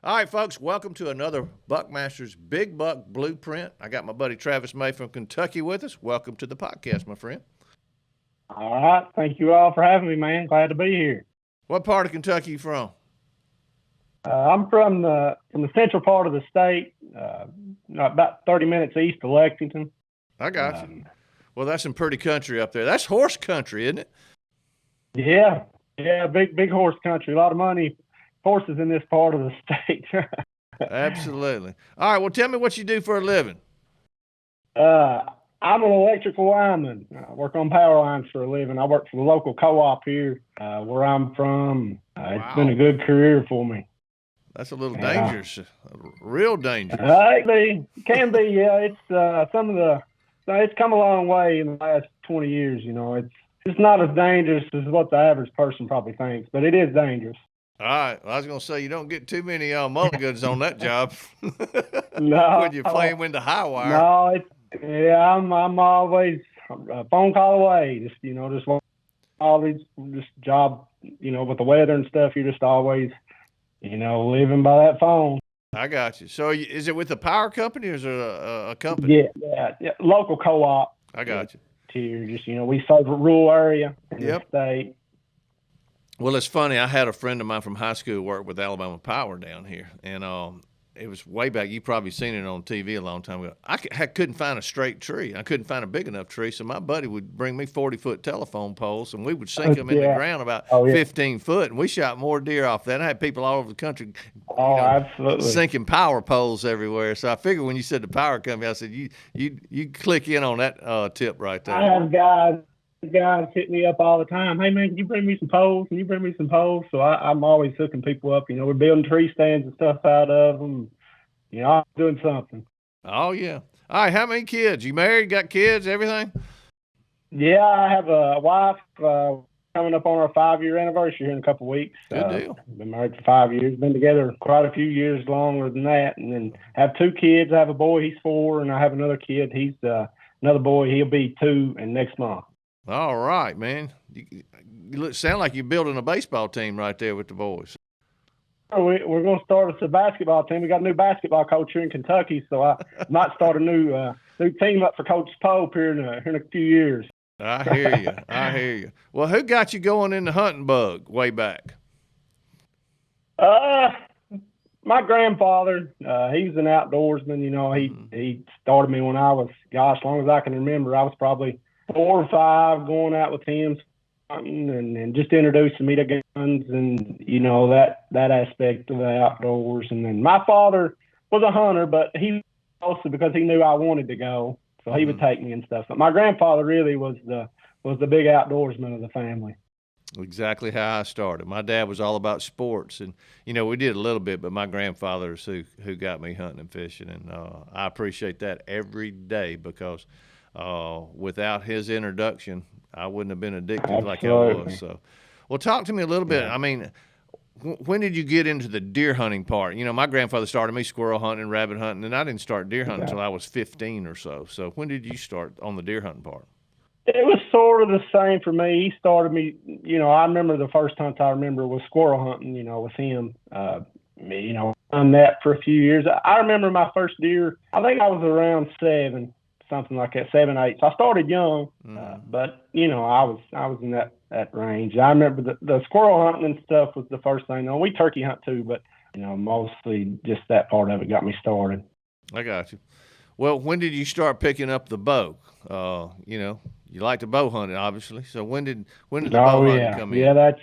All right, folks, welcome to another Buckmasters Big Buck Blueprint. I got my buddy Travis May from Kentucky with us. Welcome to the podcast, my friend. All right. Thank you all for having me, man. Glad to be here. What part of Kentucky you from? I'm from the central part of the state, about 30 minutes east of Lexington. I got you. Well, that's some pretty country up there. That's horse country, isn't it? Yeah, big horse country. A lot of money, horses in this part of the state. Absolutely. All right, well, tell me what you do for a living. I'm an electrical lineman. I work on power lines for a living. I work for the local co-op here where I'm from. Wow. It's been a good career for me. That's a little dangerous, real dangerous. It can be, yeah. It's come a long way in the last 20 years. You know, it's not as dangerous as what the average person probably thinks, but it is dangerous. All right. Well, I was going to say, you don't get too many mulligans on that job. No. When you're playing with the high wire. No, I'm always a phone call away. Just all these job, with the weather and stuff, you're just always, living by that phone. I got you. So is it with a power company or is it a company? Yeah. Local co-op. I got you. Here, we serve a rural area in the state. Well, it's funny. I had a friend of mine from high school work with Alabama Power down here, and it was way back. You probably seen it on TV a long time ago. I couldn't find a straight tree. I couldn't find a big enough tree, so my buddy would bring me 40-foot telephone poles, and we would sink them in the ground about 15 foot, and we shot more deer off that. I had people all over the country absolutely sinking power poles everywhere. So I figured when you said the power company, I said, you click in on that tip right there. I have guys hit me up all the time. Hey, man, can you bring me some poles? Can you bring me some poles? So I'm always hooking people up. We're building tree stands and stuff out of them. I'm doing something. Oh, yeah. All right, how many kids? You married, got kids, everything? Yeah, I have a wife coming up on our 5-year anniversary here in a couple of weeks. Good deal. Been married for 5 years. Been together quite a few years longer than that. And then have 2 kids. I have a boy, he's 4, and I have another kid. He's another boy, he'll be 2 and next month. All right, man. You sound like you're building a baseball team right there with the boys. We're going to start a basketball team. We got a new basketball coach here in Kentucky, so I might start a new team up for Coach Pope here in a few years. I hear you. Well, who got you going in the hunting bug way back? My grandfather. He's an outdoorsman. He started me when I was, as long as I can remember, I was probably 4 or 5, going out with him hunting and just introducing me to guns and that aspect of the outdoors. And then my father was a hunter, but he mostly because he knew I wanted to go, so he would take me and stuff. But my grandfather really was the big outdoorsman of the family. Exactly how I started. My dad was all about sports, and we did a little bit, but my grandfather is who got me hunting and fishing, and I appreciate that every day because without his introduction, I wouldn't have been addicted like I was. So, well, talk to me a little bit. I mean, when did you get into the deer hunting part? My grandfather started me squirrel hunting, rabbit hunting, and I didn't start deer hunting until I was 15 or so. So when did you start on the deer hunting part? It was sort of the same for me. He started me, I remember the first hunt I remember was squirrel hunting, with him. Done that for a few years. I remember my first deer, I think I was around 7. Something like that, 7, 8. So I started young, but I was in that range. I remember the squirrel hunting and stuff was the first thing. We turkey hunt too, but mostly just that part of it got me started. I got you. Well, when did you start picking up the bow? You like to bow hunt, obviously. So when did the bow hunting come in? Yeah, that's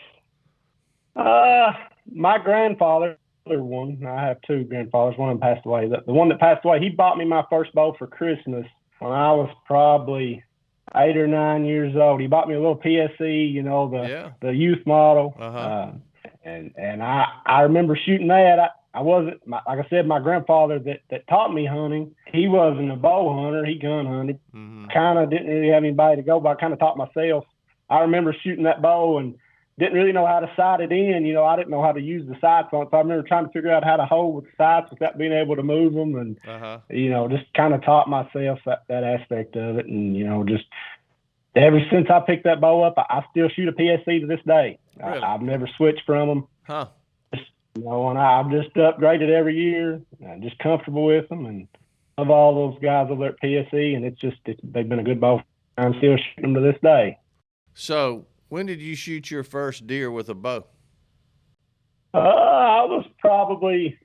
my grandfather. One, I have 2 grandfathers. One of them passed away. The one that passed away, he bought me my first bow for Christmas when I was probably 8 or 9 years old. He bought me a little PSE, the youth model. And I remember shooting that. I wasn't, like I said, my grandfather that taught me hunting, he wasn't a bow hunter. He gun hunted. Kind of didn't really have anybody to go by. I kind of taught myself. I remember shooting that bow and didn't really know how to sight it in. I didn't know how to use the sights on it. So I remember trying to figure out how to hold with the sights without being able to move them. And, just kind of taught myself that aspect of it. And, just ever since I picked that bow up, I still shoot a PSC to this day. Really? I've never switched from them. Huh. And I've just upgraded every year. I'm just comfortable with them, and love all those guys over there at PSE. And they've been a good bow. I'm still shooting them to this day. So, when did you shoot your first deer with a bow? I was probably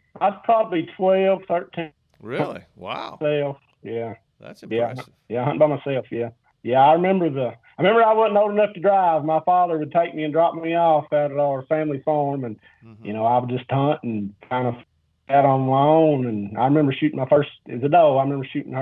12, 13. Really? Wow. Myself. Yeah. That's Yeah. impressive. Yeah. Hunting by myself. Yeah. Yeah. I remember I wasn't old enough to drive. My father would take me and drop me off out at our family farm. And, I would just hunt and kind of out on my own. And I remember shooting my first, as a doe, I remember shooting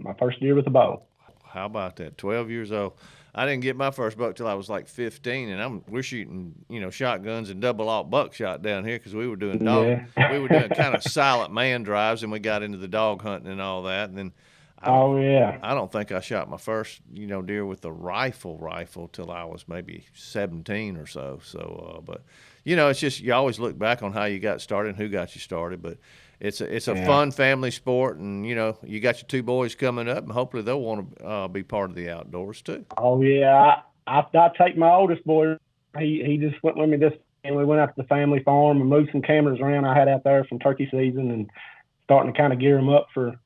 my first deer with a bow. How about that? 12 years old. I didn't get my first buck till I was like 15, and we're shooting, shotguns and double aught buckshot down here because we were doing we were doing kind of silent man drives, and we got into the dog hunting and all that. And then I don't think I shot my first, deer with a rifle till I was maybe 17 or so. So, but it's just you always look back on how you got started and who got you started, but. It's a fun family sport, and you got your two boys coming up, and hopefully they'll want to be part of the outdoors too. Oh yeah, I take my oldest boy. He just went with me and we went out to the family farm and moved some cameras around I had out there from turkey season and starting to kind of gear him up for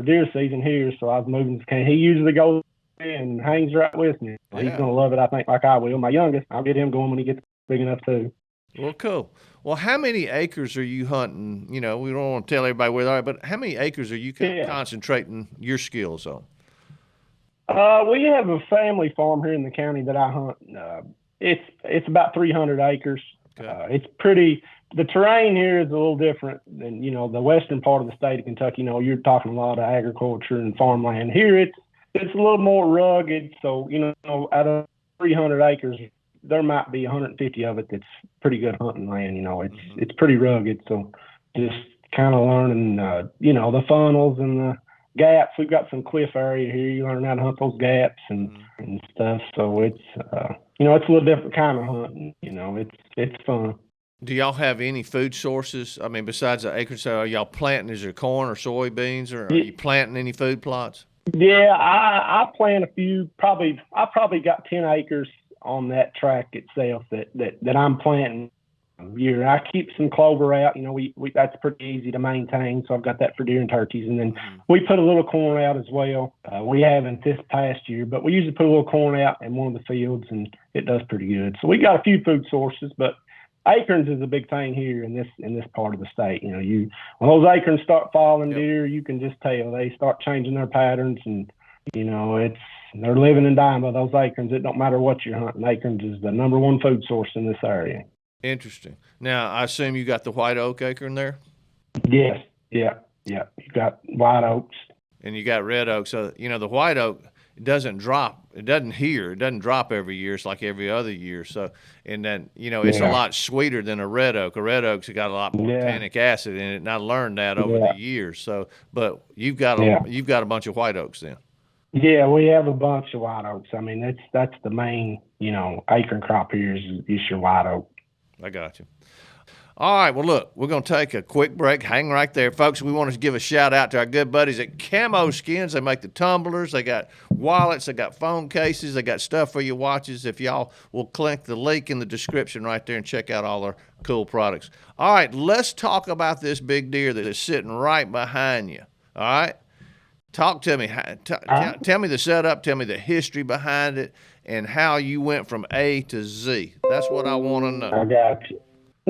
deer season here. So I was moving his camera. He usually goes and hangs right with me. Yeah. He's gonna love it, I think, like I will. My youngest, I'll get him going when he gets big enough too. Well, cool. Well, how many acres are you hunting? We don't want to tell everybody where they are, but how many acres are you concentrating your skills on? We have a family farm here in the county that I hunt. It's about 300 acres. Okay. It's pretty. The terrain here is a little different than the western part of the state of Kentucky. You're talking a lot of agriculture and farmland. Here it's a little more rugged. So out of 300 acres, there might be 150 of it that's pretty good hunting land. It's pretty rugged. So just kind of learning, the funnels and the gaps. We've got some cliff area here. You learn how to hunt those gaps and stuff. So it's, it's a little different kind of hunting. It's fun. Do y'all have any food sources? I mean, besides the acreage, are y'all planting? Is there corn or soybeans, or are you planting any food plots? Yeah, I plant a few. I probably got 10 acres on that track itself that I'm planting year. I keep some clover out. We that's pretty easy to maintain, so I've got that for deer and turkeys. And then we put a little corn out as well. We haven't this past year, but we usually put a little corn out in one of the fields, and it does pretty good. So we got a few food sources, but acorns is a big thing here in this part of the state. When those acorns start falling deer, you can just tell they start changing their patterns, and they're living and dying by those acorns. It don't matter what you're hunting. Acorns is the number one food source in this area. Interesting. Now, I assume you got the white oak acorn there? Yes. Yeah. You got white oaks. And you got red oak. So, the white oak, it doesn't drop. It doesn't drop every year. It's like every other year. So, and then, it's a lot sweeter than a red oak. A red oak's got a lot more tannic acid in it. And I learned that over the years. So, but you've got a bunch of white oaks then. Yeah, we have a bunch of white oaks. I mean, that's the main, acorn crop here is your white oak. I got you. All right, well, look, we're going to take a quick break. Hang right there, folks. We want to give a shout-out to our good buddies at Camo Skins. They make the tumblers. They got wallets. They got phone cases. They got stuff for your watches. If y'all will click the link in the description right there and check out all their cool products. All right, let's talk about this big deer that is sitting right behind you. All right? Talk to me. Tell me the setup. Tell me the history behind it and how you went from A to Z. That's what I want to know. I got you.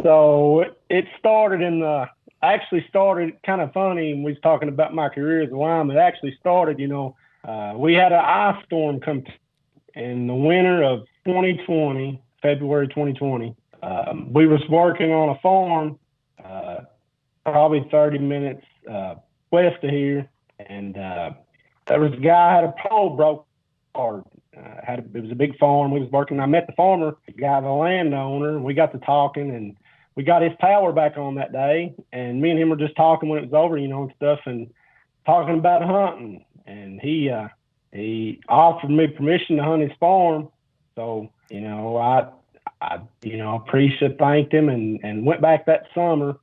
So it started actually started kind of funny. We was talking about my career as a lineman. It actually started, we had an ice storm come in the winter of 2020, February 2020. We was working on a farm, probably 30 minutes west of here. And there was a guy had a pole broke hard. It was a big farm. We was working. I met the farmer, the guy, the landowner, and we got to talking, and we got his power back on that day. And me and him were just talking when it was over, and stuff, and talking about hunting. And he offered me permission to hunt his farm. So I appreciated, thanked him, and went back that summer.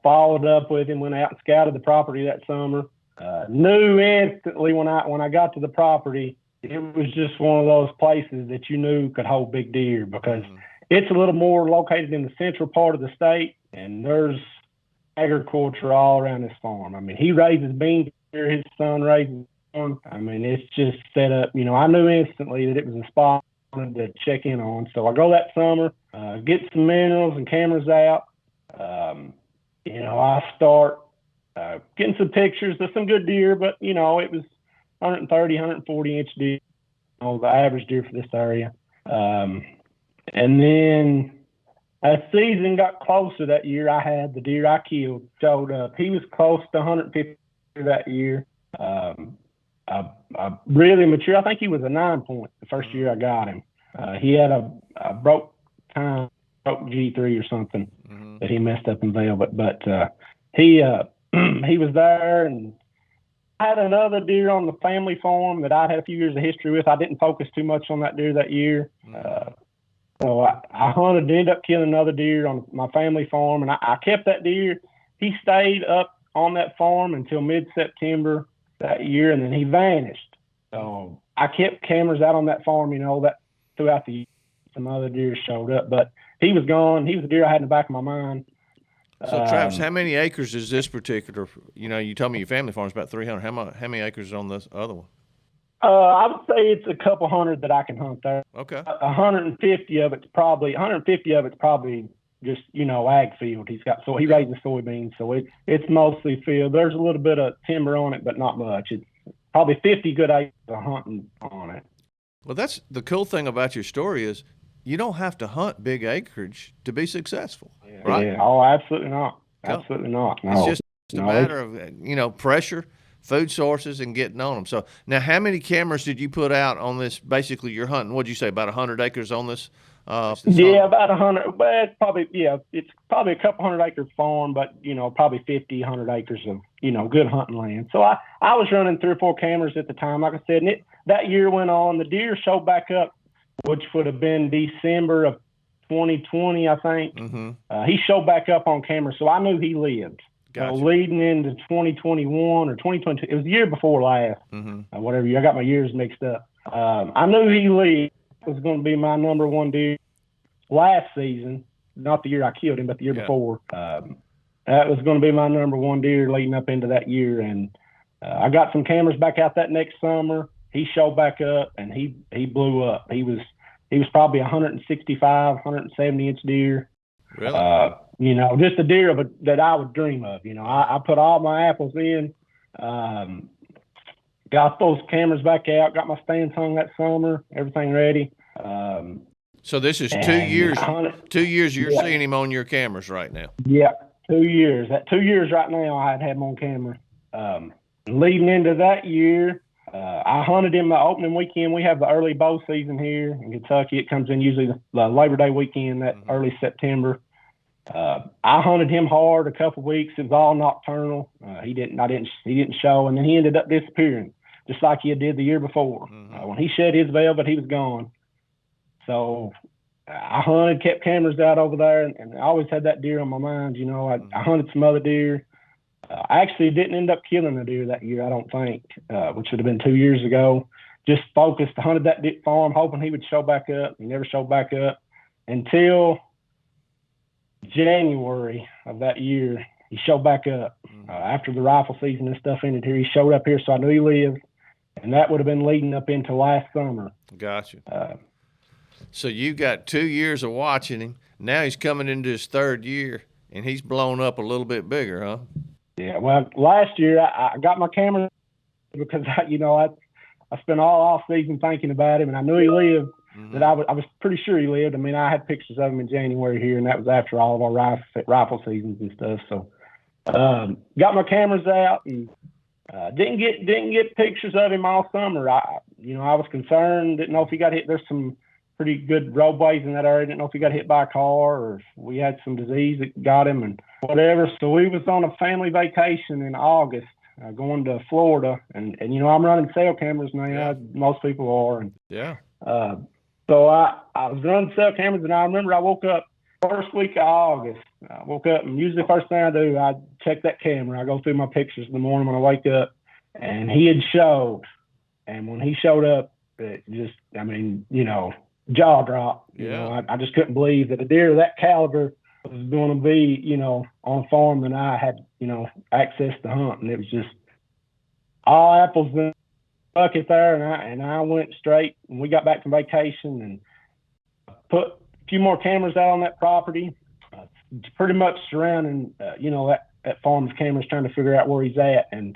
Followed up with him, went out and scouted the property that summer. Knew instantly when I got to the property, it was just one of those places that you knew could hold big deer because it's a little more located in the central part of the state, and there's agriculture all around this farm. I mean, he raises beans here, his son raises corn. I mean, it's just set up. I knew instantly that it was a spot I wanted to check in on. So I go that summer, get some minerals and cameras out. I start getting some pictures of some good deer, but it was 130, 140 inch deer, the average deer for this area. And then as season got closer that year, I had the deer I killed showed up. He was close to 150 that year. Really mature. I think he was a 9-point the first year I got him. He had a broke G3 or something that he messed up in velvet, but he was there, and I had another deer on the family farm that I'd had a few years of history with. I didn't focus too much on that deer that year. So I hunted, ended up killing another deer on my family farm, and I kept that deer. He stayed up on that farm until mid-September that year, and then he vanished. So I kept cameras out on that farm, that throughout the year. Some other deer showed up, but he was gone. He was a deer I had in the back of my mind. So, Travis, how many acres is this particular? You told me your family farm is about 300. How many acres is on this other one? I would say it's a couple hundred that I can hunt there. Okay. 150 of it's probably just ag field. He raises soybeans, so it's mostly field. There's a little bit of timber on it, but not much. It's probably 50 good acres of hunting on it. Well, that's the cool thing about your story is you don't have to hunt big acreage to be successful, right? Yeah. Oh, absolutely not. Absolutely not. No. It's just a matter of pressure, food sources, and getting on them. So now, how many cameras did you put out on this? Basically, you're hunting. What'd you say? About 100 acres on this? About 100. Well, it's probably a couple 100-acre farm, but probably 50, 100 acres of good hunting land. So I was running 3 or 4 cameras at the time, like I said. And that year went on. The deer showed back up, which would have been December of 2020, I think. He showed back up on camera, so I knew he lived. Gotcha. Leading into 2021 or 2022, it was the year before last. Whatever year, I got my years mixed up. I knew he lived. Was going to be my number one deer last season, not the year I killed him, but the year before. That was going to be my number one deer leading up into that year, and I got some cameras back out that next summer. He showed back up, and he blew up. He was probably 165, 170 inch deer. Really? Just a deer that I would dream of. I put all my apples in. Got those cameras back out, got my stands hung that summer, everything ready. So this is 2 years. 2 years you're seeing him on your cameras right now. Yeah, 2 years. That 2 years right now, I had him on camera. Leading into that year, I hunted him the opening weekend. We have the early bow season here in Kentucky. It comes in usually the Labor Day weekend, that early September. I hunted him hard a couple weeks. It was all nocturnal. He didn't show, and then he ended up disappearing, just like he did the year before. When he shed his velvet, he was gone. So I hunted, kept cameras out over there, and I always had that deer on my mind. I hunted some other deer. I actually didn't end up killing a deer that year, I don't think, which would have been 2 years ago. Just focused, hunted that farm, hoping he would show back up. He never showed back up until January of that year. He showed back up after the rifle season and stuff ended here. He showed up here, so I knew he lived, and that would have been leading up into last summer. Gotcha. So you got 2 years of watching him. Now he's coming into his 3rd year, and he's blown up a little bit bigger, huh? Yeah. Well, last year I got my camera because I spent all off season thinking about him, and I knew he lived. That I was pretty sure he lived. I mean, I had pictures of him in January here, and that was after all of our rifle seasons and stuff. So, got my cameras out and didn't get pictures of him all summer. I was concerned, didn't know if he got hit. There's some pretty good roadways in that area. Didn't know if he got hit by a car or if we had some disease that got him and whatever. So we was on a family vacation in August, going to Florida, and I'm running cell cameras now. Yeah. Most people are, and yeah. So I was running cell cameras, and I remember I woke up first week of August. I woke up, and usually the first thing I do, I check that camera. I go through my pictures in the morning when I wake up, and he had showed. And when he showed up, it just, jaw drop. Yeah. I just couldn't believe that a deer of that caliber was going to be, on a farm that I had, access to hunt. And it was just all apples in the bucket there. And I went straight, and we got back from vacation and put a few more cameras out on that property, pretty much surrounding, that farm's cameras, trying to figure out where he's at, and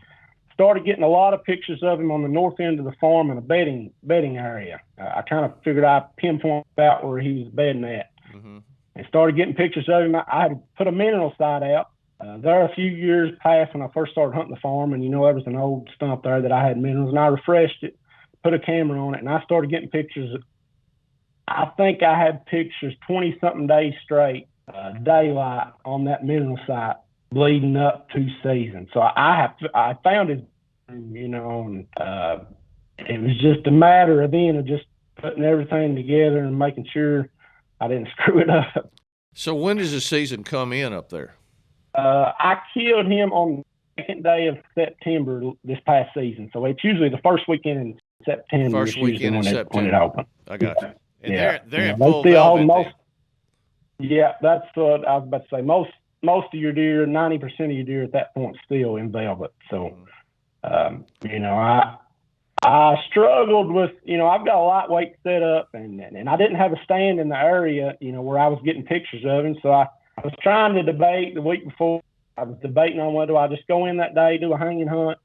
started getting a lot of pictures of him on the north end of the farm in a bedding area. I kind of figured I'd pinpoint out where he was bedding at, and started getting pictures of him. I had put a mineral site out there a few years past when I first started hunting the farm, and there was an old stump there that I had minerals, and I refreshed it, put a camera on it, and I started getting pictures. I think I had pictures 20-something days straight, daylight on that mineral site leading up to season. So I found it, and it was just a matter of just putting everything together and making sure I didn't screw it up. So when does the season come in up there? I killed him on the second day of September this past season. So it's usually the first weekend in September. First weekend in September. When it opens. I got you. And yeah. they're in full velvet. Yeah, that's what I was about to say. Most of your deer, 90% of your deer at that point, still in velvet. So, I struggled with, I've got a lightweight set up, and I didn't have a stand in the area, where I was getting pictures of him. So I was trying to debate the week before. I was debating on whether I just go in that day, do a hanging hunt,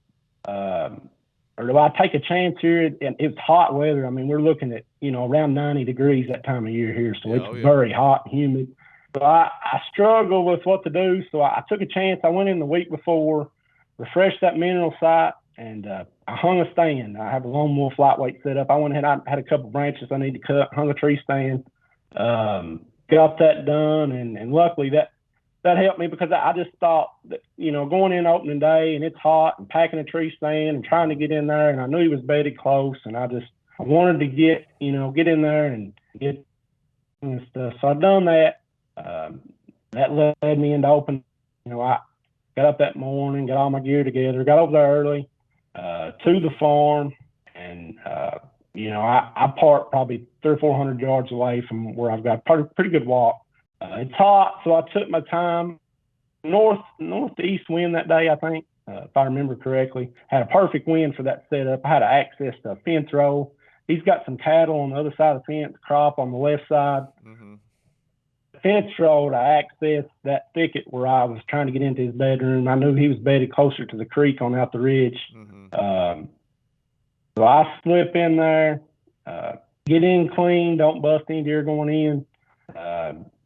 or do I take a chance here? And it's hot weather. I mean, we're looking at, around 90 degrees that time of year here. So it's very hot and humid. So I struggled with what to do. So I took a chance. I went in the week before, refreshed that mineral site, and I hung a stand. I have a lone wolf lightweight set up. I went ahead, I had a couple branches I need to cut, hung a tree stand, got that done. And luckily that helped me, because I just thought that, going in opening day and it's hot and packing a tree stand and trying to get in there, and I knew he was bedded close, and I wanted to get in there and get and stuff. So I done that. That led me into open. I got up that morning, got all my gear together, got over there early to the farm, and I parked probably 300 or 400 yards away from where I've got a pretty good walk. It's hot, so I took my time. Northeast wind that day, I think, if I remember correctly. Had a perfect wind for that setup. I had access to a fence row. He's got some cattle on the other side of the fence, crop on the left side. Fence row to access that thicket where I was trying to get into his bedroom. I knew he was bedded closer to the creek on out the ridge. So I slip in there, get in clean, don't bust any deer going in,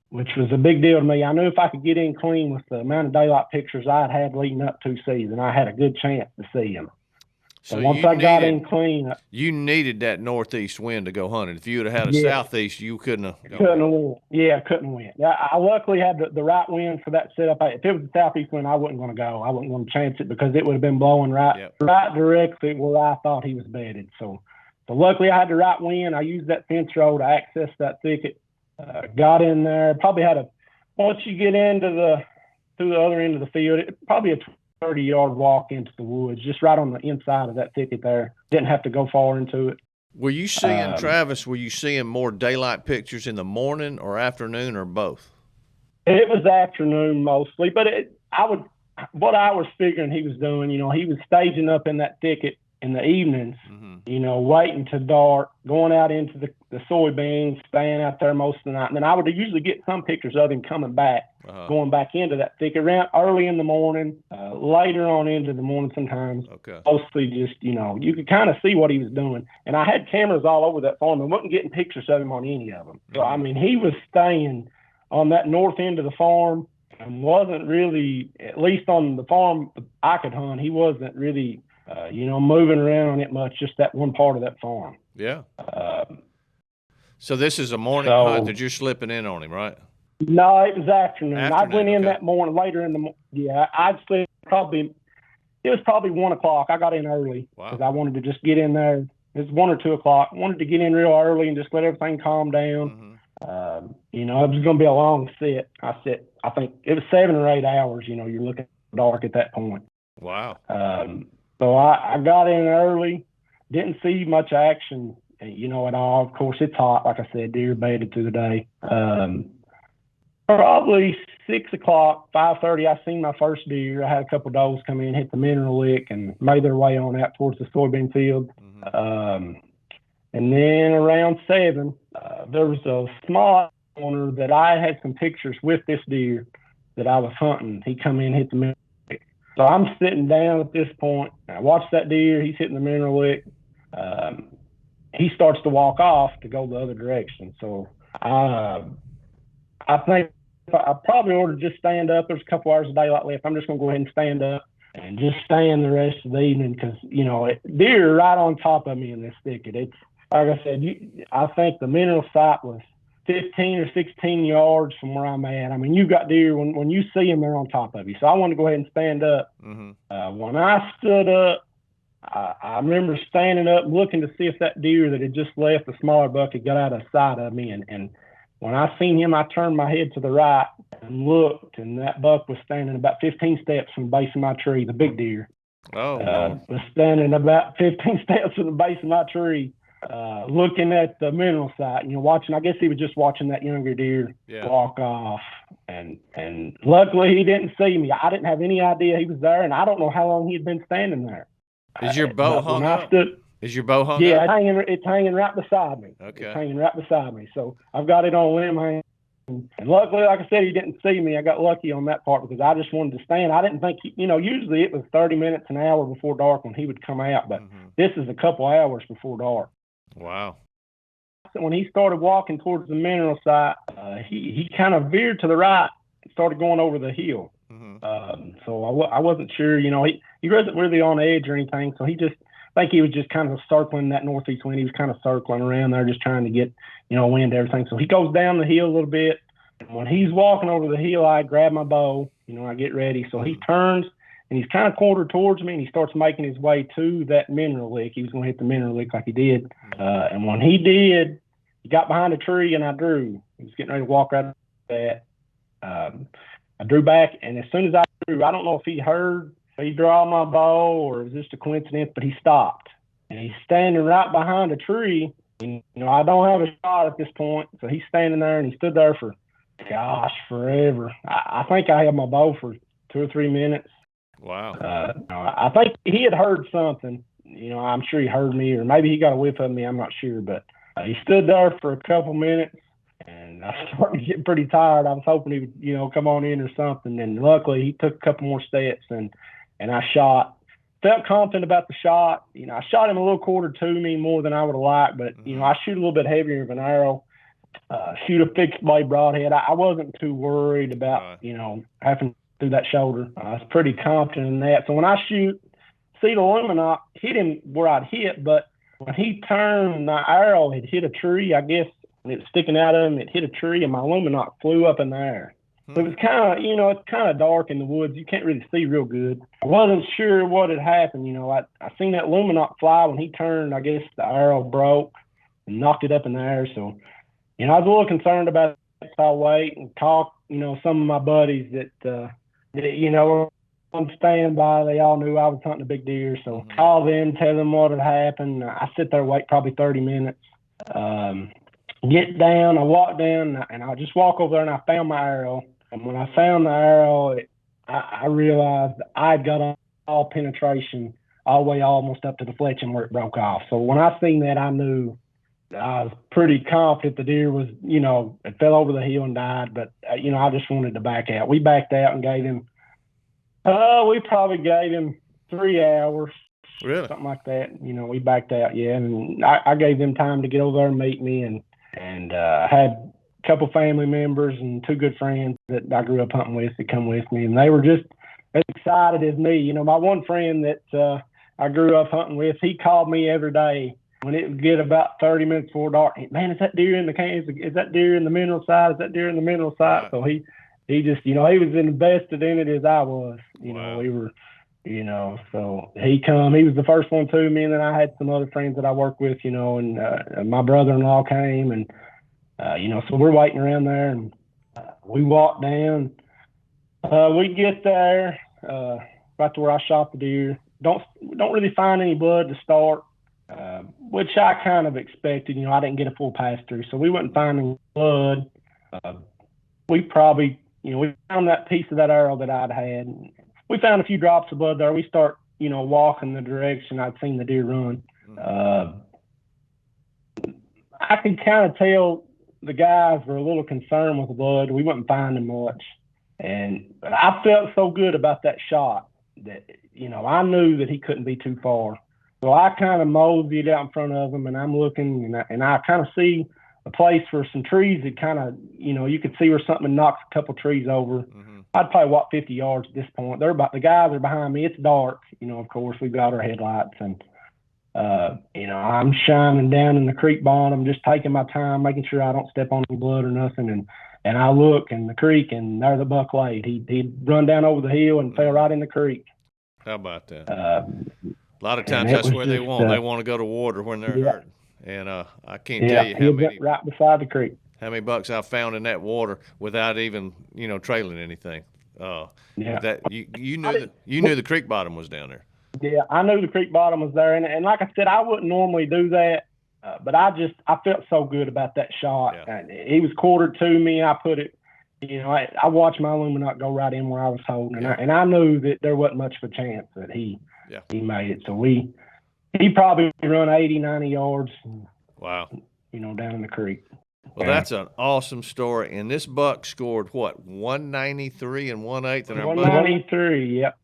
which was a big deal to me. I knew if I could get in clean with the amount of daylight pictures I'd had leading up to season, I had a good chance to see him. So once I got in clean, you needed that northeast wind to go hunting. If you would have had a southeast, you couldn't have. Couldn't win. Yeah, I luckily had the right wind for that setup. If it was the southeast wind, I wasn't going to go. I wasn't going to chance it, because it would have been blowing right directly where I thought he was bedded. So luckily I had the right wind. I used that fence row to access that thicket. Got in there. Probably once you get to the other end of the field, probably a 30-yard walk into the woods, just right on the inside of that thicket there. Didn't have to go far into it. Were you seeing, Travis, more daylight pictures in the morning or afternoon, or both? It was afternoon mostly, but what I was figuring he was doing, he was staging up in that thicket in the evenings, waiting to dark, going out into the soybeans, staying out there most of the night. And then I would usually get some pictures of him coming back, going back into that thicket around early in the morning, later on into the morning sometimes. Mostly just, you could kind of see what he was doing. And I had cameras all over that farm and wasn't getting pictures of him on any of them. So, I mean, he was staying on that north end of the farm and wasn't really, at least on the farm I could hunt, he wasn't really moving around on it much, just that one part of that farm. Yeah. So this is a morning hunt that you're slipping in on him, right? No, it was afternoon. I went in that morning, later in the morning. Yeah, I'd slip it was probably 1 o'clock. I got in early because I wanted to just get in there. It was 1 or 2 o'clock. I wanted to get in real early and just let everything calm down. It was going to be a long sit. I think it was 7 or 8 hours. You're looking dark at that point. Wow. So I got in early, didn't see much action and all. Of course, it's hot. Like I said, deer bedded through the day. Probably 6 o'clock, 5:30. I seen my first deer. I had a couple of does come in, hit the mineral lick, and made their way on out towards the soybean field. And then around 7, there was a small owner that I had some pictures with this deer that I was hunting. He come in, hit the mineral lick. So I'm sitting down at this point. I watch that deer. He's hitting the mineral lick. He starts to walk off to go the other direction. So I think I probably ought to just stand up. There's a couple hours of daylight left. I'm just going to go ahead and stand up and just stand the rest of the evening because, deer are right on top of me in this thicket. It's like I said, I think the mineral site was 15 or 16 yards from where I'm at. I mean, you've got deer, when you see them, they're on top of you. So I wanted to go ahead and stand up. When I stood up, I remember standing up looking to see if that deer that had just left, the smaller buck, had got out of sight of me. And when I seen him, I turned my head to the right and looked, and that buck was standing about 15 steps from the base of my tree, the big deer. Was standing about 15 steps from the base of my tree. Looking at the mineral site, watching. I guess he was just watching that younger deer walk off, and luckily he didn't see me. I didn't have any idea he was there, and I don't know how long he had been standing there. Is your bow hung up? Is your bow hung up? Yeah, it's hanging right beside me. Okay, it's hanging right beside me. So I've got it on limb hanging. And luckily, like I said, he didn't see me. I got lucky on that part because I just wanted to stand. I didn't think, usually it was 30 minutes, an hour before dark when he would come out, but this is a couple hours before dark. Wow. When he started walking towards the mineral site, he kind of veered to the right and started going over the hill. So I wasn't sure, he wasn't really on edge or anything. So I think he was just kind of circling that northeast wind. He was kind of circling around there, just trying to get, wind and everything. So he goes down the hill a little bit. And when he's walking over the hill, I grab my bow, I get ready. So he turns and he's kind of quartered towards me, and he starts making his way to that mineral lick. He was going to hit the mineral lick like he did. And when he did, he got behind a tree, and I drew. He was getting ready to walk right up that. I drew back, and as soon as I drew, I don't know if he heard me draw my bow or it was just a coincidence, but he stopped. And he's standing right behind a tree. And, I don't have a shot at this point. So he's standing there, and he stood there for, forever. I think I had my bow for 2 or 3 minutes. Wow. I think he had heard something. I'm sure he heard me, or maybe he got a whiff of me. I'm not sure, but he stood there for a couple minutes, and I started getting pretty tired. I was hoping he would, come on in or something. And luckily, he took a couple more steps, and I shot. Felt confident about the shot. I shot him a little quarter to me more than I would have liked, but I shoot a little bit heavier of an arrow. Shoot a fixed blade broadhead. I wasn't too worried about having through that shoulder. I was pretty confident in that. So when I shoot, see the luminok hit him where I'd hit, but when he turned, my arrow had hit a tree, I guess, and it was sticking out of him. It hit a tree, and my luminok flew up in the air. So it was kind of, it's kind of dark in the woods. You can't really see real good. I wasn't sure what had happened. I seen that luminok fly. When he turned, I guess the arrow broke and knocked it up in the air. So, I was a little concerned about it. So I wait and talk, some of my buddies that on standby. They all knew I was hunting a big deer. So call them, tell them what had happened. I sit there, wait probably 30 minutes. Get down, I walk down, and I just walk over there, and I found my arrow. And when I found the arrow, I realized I'd got all penetration all the way almost up to the fletching where it broke off. So when I seen that, I knew I was pretty confident the deer was, it fell over the hill and died. But, I just wanted to back out. We backed out and gave him, we probably gave him 3 hours. Really? Something like that. We backed out, yeah. And I gave them time to get over there and meet me, and had a couple family members and 2 good friends that I grew up hunting with that come with me, and they were just as excited as me. My one friend that I grew up hunting with, he called me every day when it would get about 30 minutes before dark. Man, is that deer in the can? Is that deer in the mineral site? Is that deer in the mineral site? Right. So he just, he was invested in it as I was. Wow. We were, so he was the first one to me, and then I had some other friends that I worked with, and my brother-in-law came, and so we're waiting around there, and we walk down. We get there, right to where I shot the deer. Don't really find any blood to start. which I kind of expected. I didn't get a full pass through, so we wasn't finding blood. Uh, we probably, we found that piece of that arrow that I'd had. We found a few drops of blood there. We start, walking the direction I'd seen the deer run. I could kind of tell the guys were a little concerned with the blood. We wasn't finding much. But I felt so good about that shot that, I knew that he couldn't be too far. So I kind of moseyed out in front of him, and I'm looking, and I kind of see a place for some trees that kind of, you could see where something knocks a couple trees over. I'd probably walk 50 yards at this point. The guys are behind me. It's dark. Of course, we've got our headlights, and, I'm shining down in the creek bottom, just taking my time, making sure I don't step on any blood or nothing. And I look in the creek, and there the buck laid. He'd run down over the hill and fell right in the creek. How about that? A lot of times that's where they want. They want to go to water when they're hurting. And I can't tell you how many right beside the creek. How many bucks I've found in that water without even trailing anything. That you knew the creek bottom was down there. Yeah, I knew the creek bottom was there, and like I said, I wouldn't normally do that, but I felt so good about that shot. Yeah. He was quartered to me. I put it. I watched my luminite go right in where I was holding, and I knew that there wasn't much of a chance that he made it. So he probably run 80, 90 yards. Wow. Down in the creek. Well, that's an awesome story. And this buck scored what, 193 and 1/8 in our 193, yep.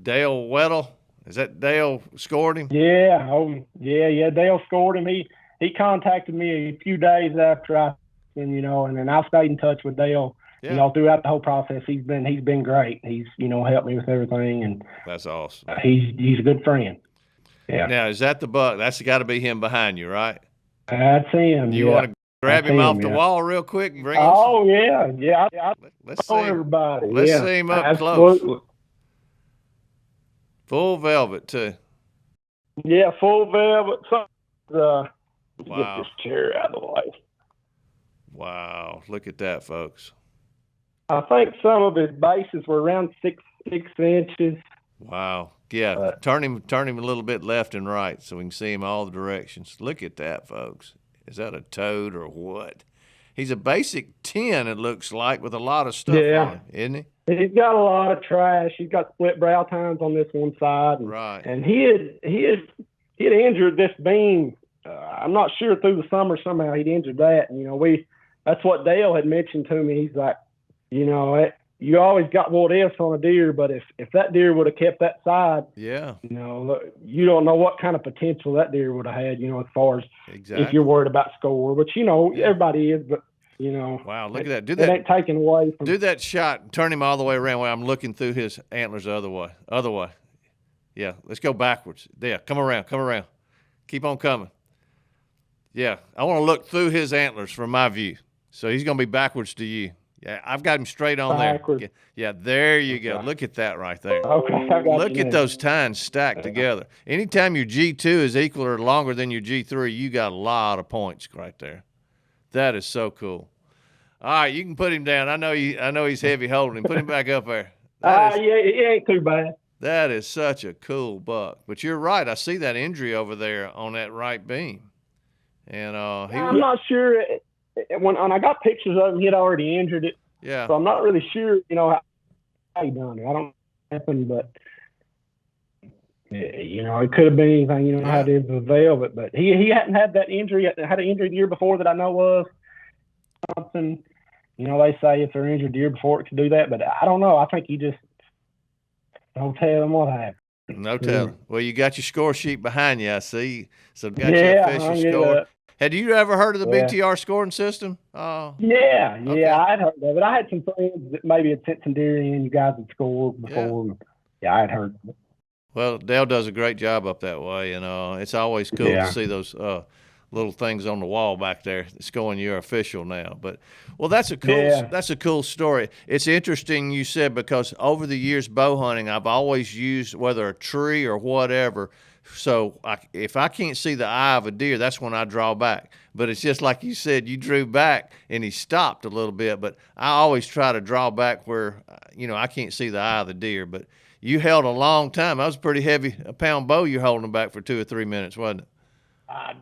Dale Weddle. Is that Dale scored him? Yeah. Yeah. Dale scored him. He contacted me a few days after and then I stayed in touch with Dale. Yeah. Throughout the whole process, he's been great. He's helped me with everything, and that's awesome. He's a good friend. Yeah. Now, is that the buck? That's got to be him behind you, right? That's him. You want to grab him off the wall real quick and bring him? Oh yeah. Let's see everybody. Let's see him up close. Full velvet too. Yeah, full velvet. Wow. Get this chair out of the way. Wow, look at that, folks. I think some of his bases were around 6 inches. Wow. Yeah, turn him a little bit left and right so we can see him all the directions. Look at that, folks. Is that a toad or what? He's a basic 10, it looks like, with a lot of stuff on him, isn't he? He's got a lot of trash. He's got split brow tines on this one side. Right. And he had injured this beam. I'm not sure through the summer somehow he'd injured that. And, that's what Dale had mentioned to me. He's like, you always got what ifs on a deer, but if that deer would have kept that side, you don't know what kind of potential that deer would have had, as far as if you're worried about score, which, everybody is, but, wow, look at that. It ain't taken away from. Do that shot and turn him all the way around while I'm looking through his antlers the other way. Yeah, let's go backwards. There, come around. Keep on coming. Yeah, I want to look through his antlers from my view. So he's going to be backwards to you. Yeah, I've got him straight on backwards. There. Yeah, there you go. Look at that right there. Okay. Look at those tines stacked together. Anytime your G2 is equal or longer than your G3, you got a lot of points right there. That is so cool. All right, you can put him down. I know he's heavy holding him. Put him back up there. Yeah, it ain't too bad. That is such a cool buck. But you're right. I see that injury over there on that right beam. And I'm not sure. When I got pictures of him, he had already injured it. Yeah. So I'm not really sure, how he done it. I don't know what happened, but it could have been anything. How it is with velvet, but he hadn't had that injury. Had an injury the year before that I know of. Something, they say if they're injured the year before it could do that, but I don't know. I think he just don't tell them what happened. No telling. Well, you got your score sheet behind you, I see. So got your official score. Had you ever heard of the BTR scoring system? Yeah, okay. I'd heard of it. I had some friends that maybe had sent some deer in. You guys had scored before. Yeah, I'd heard of it. Well, Dale does a great job up that way, and it's always cool to see those little things on the wall back there that's going you're official now. But that's a cool story. It's interesting you said, because over the years bow hunting, I've always used whether a tree or whatever. So if I can't see the eye of a deer, that's when I draw back. But it's just like you said, you drew back and he stopped a little bit. But I always try to draw back where, I can't see the eye of the deer. But you held a long time. That was a pretty heavy pound bow you're holding back for 2 or 3 minutes, wasn't it?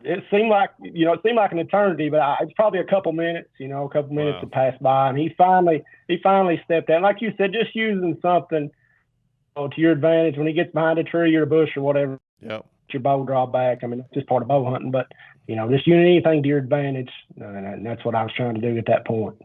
It seemed like an eternity, but it's probably a couple minutes. A couple minutes to pass by, and he finally stepped out. Like you said, just using something to your advantage when he gets behind a tree or a bush or whatever. Yep. Your bow draw back. I mean, it's just part of bow hunting, but just using anything to your advantage, and that's what I was trying to do at that point.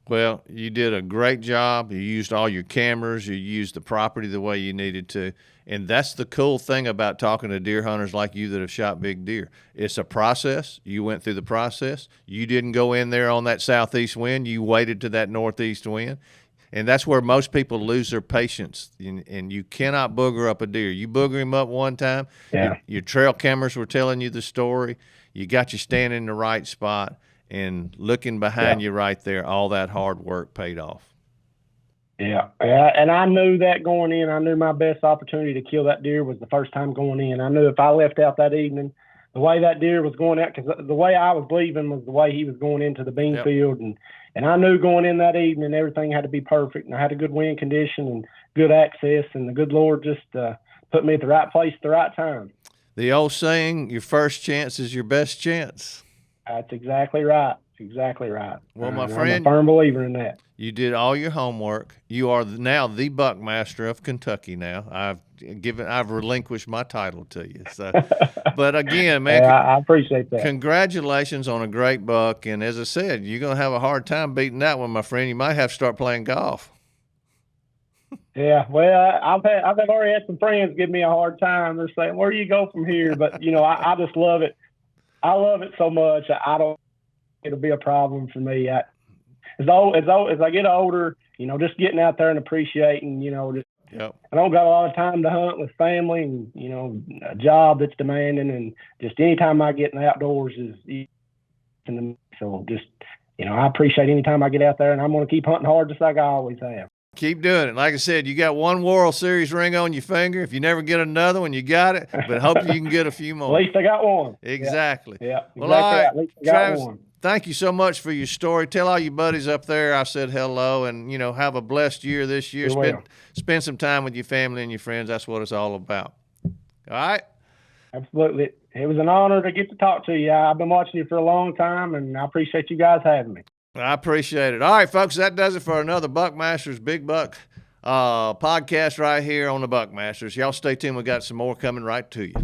Well, you did a great job. You used all your cameras. You used the property the way you needed to. And that's the cool thing about talking to deer hunters like you that have shot big deer. It's a process. You went through the process. You didn't go in there on that southeast wind. You waited to that northeast wind. And that's where most people lose their patience. And you cannot booger up a deer. You booger him up one time, your trail cameras were telling you the story. You got you standing in the right spot. And looking behind you right there, all that hard work paid off. Yeah, and I knew that going in. I knew my best opportunity to kill that deer was the first time going in. I knew if I left out that evening, the way that deer was going out, because the way I was leaving was the way he was going into the bean field. And I knew going in that evening, everything had to be perfect. And I had a good wind condition and good access, and the good Lord just put me at the right place at the right time. The old saying, your first chance is your best chance. That's exactly right. Exactly right. Well, my friend, I'm a firm believer in that. You did all your homework. You are now the Buckmaster of Kentucky. Now I've relinquished my title to you. So, but again, man, I appreciate that. Congratulations on a great buck. And as I said, you're gonna have a hard time beating that one, my friend. You might have to start playing golf. Yeah, well, I've already had some friends give me a hard time. They're saying, "Where do you go from here?" But I just love it. I love it so much. I don't. It'll be a problem for me. As I get older, just getting out there and appreciating, I don't got a lot of time to hunt with family and, a job that's demanding, and just anytime I get in the outdoors so just, I appreciate any time I get out there, and I'm going to keep hunting hard just like I always have. Keep doing it. Like I said, you got one World Series ring on your finger. If you never get another one, you got it, but hopefully you can get a few more. At least I got one. Exactly. Yeah. Well, all right, At least I got Travis, one. Thank you so much for your story. Tell all your buddies up there I said hello, and, have a blessed year this year. Spend some time with your family and your friends. That's what it's all about. All right? Absolutely. It was an honor to get to talk to you. I've been watching you for a long time, and I appreciate you guys having me. I appreciate it. All right, folks, that does it for another Buckmasters Big Buck podcast right here on the Buckmasters. Y'all stay tuned. We got some more coming right to you.